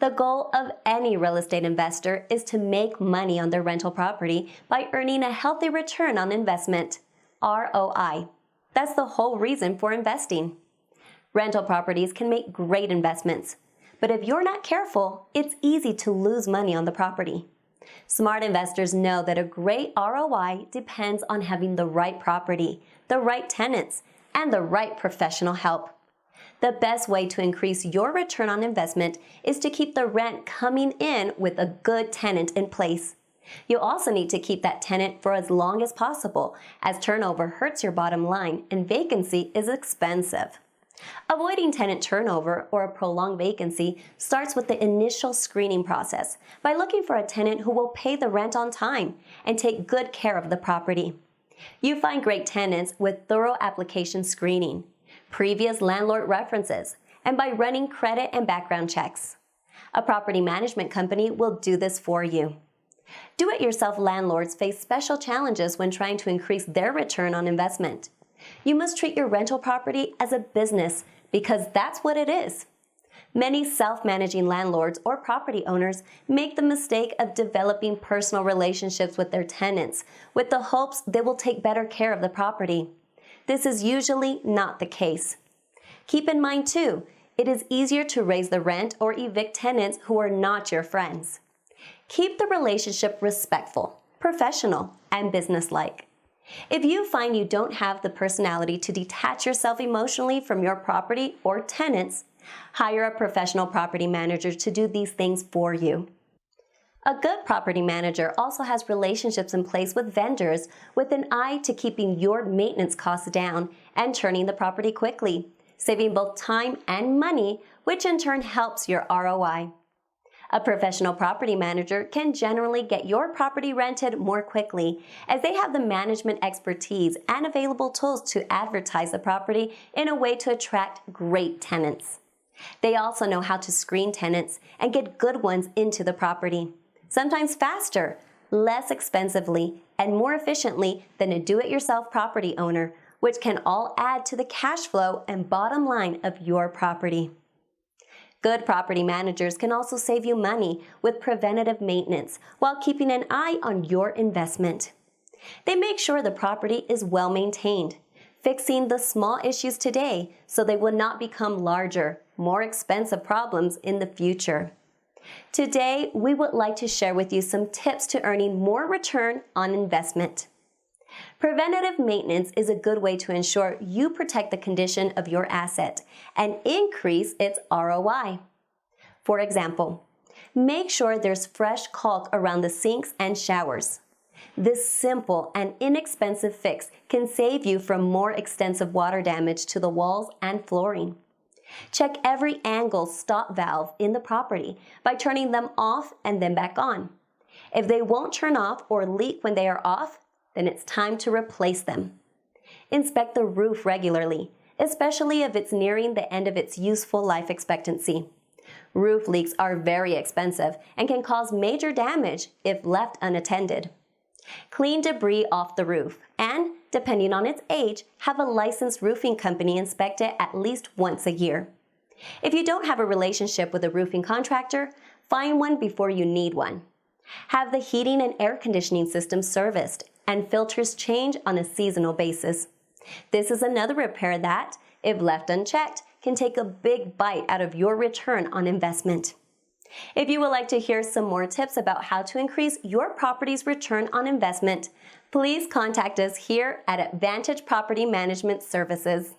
The goal of any real estate investor is to make money on their rental property by earning a healthy return on investment, ROI. That's the whole reason for investing. Rental properties can make great investments, but if you're not careful, it's easy to lose money on the property. Smart investors know that a great ROI depends on having the right property, the right tenants, and the right professional help. The best way to increase your return on investment is to keep the rent coming in with a good tenant in place. You'll also need to keep that tenant for as long as possible, as turnover hurts your bottom line and vacancy is expensive. Avoiding tenant turnover or a prolonged vacancy starts with the initial screening process by looking for a tenant who will pay the rent on time and take good care of the property. You find great tenants with thorough application screening, previous landlord references, and by running credit and background checks. A property management company will do this for you. Do-it-yourself landlords face special challenges when trying to increase their return on investment. You must treat your rental property as a business because that's what it is. Many self-managing landlords or property owners make the mistake of developing personal relationships with their tenants with the hopes they will take better care of the property. This is usually not the case. Keep in mind too, it is easier to raise the rent or evict tenants who are not your friends. Keep the relationship respectful, professional, and businesslike. If you find you don't have the personality to detach yourself emotionally from your property or tenants, hire a professional property manager to do these things for you. A good property manager also has relationships in place with vendors with an eye to keeping your maintenance costs down and turning the property quickly, saving both time and money, which in turn helps your ROI. A professional property manager can generally get your property rented more quickly as they have the management expertise and available tools to advertise the property in a way to attract great tenants. They also know how to screen tenants and get good ones into the property, sometimes faster, less expensively, and more efficiently than a do-it-yourself property owner, which can all add to the cash flow and bottom line of your property. Good property managers can also save you money with preventative maintenance while keeping an eye on your investment. They make sure the property is well maintained, fixing the small issues today so they will not become larger, more expensive problems in the future. Today, we would like to share with you some tips to earning more return on investment. Preventative maintenance is a good way to ensure you protect the condition of your asset and increase its ROI. For example, make sure there's fresh caulk around the sinks and showers. This simple and inexpensive fix can save you from more extensive water damage to the walls and flooring. Check every angle stop valve in the property by turning them off and then back on. If they won't turn off or leak when they are off, then it's time to replace them. Inspect the roof regularly, especially if it's nearing the end of its useful life expectancy. Roof leaks are very expensive and can cause major damage if left unattended. Clean debris off the roof and, depending on its age, have a licensed roofing company inspect it at least once a year. If you don't have a relationship with a roofing contractor, find one before you need one. Have the heating and air conditioning system serviced and filters change on a seasonal basis. This is another repair that, if left unchecked, can take a big bite out of your return on investment. If you would like to hear some more tips about how to increase your property's return on investment, please contact us here at Advantage Property Management Services.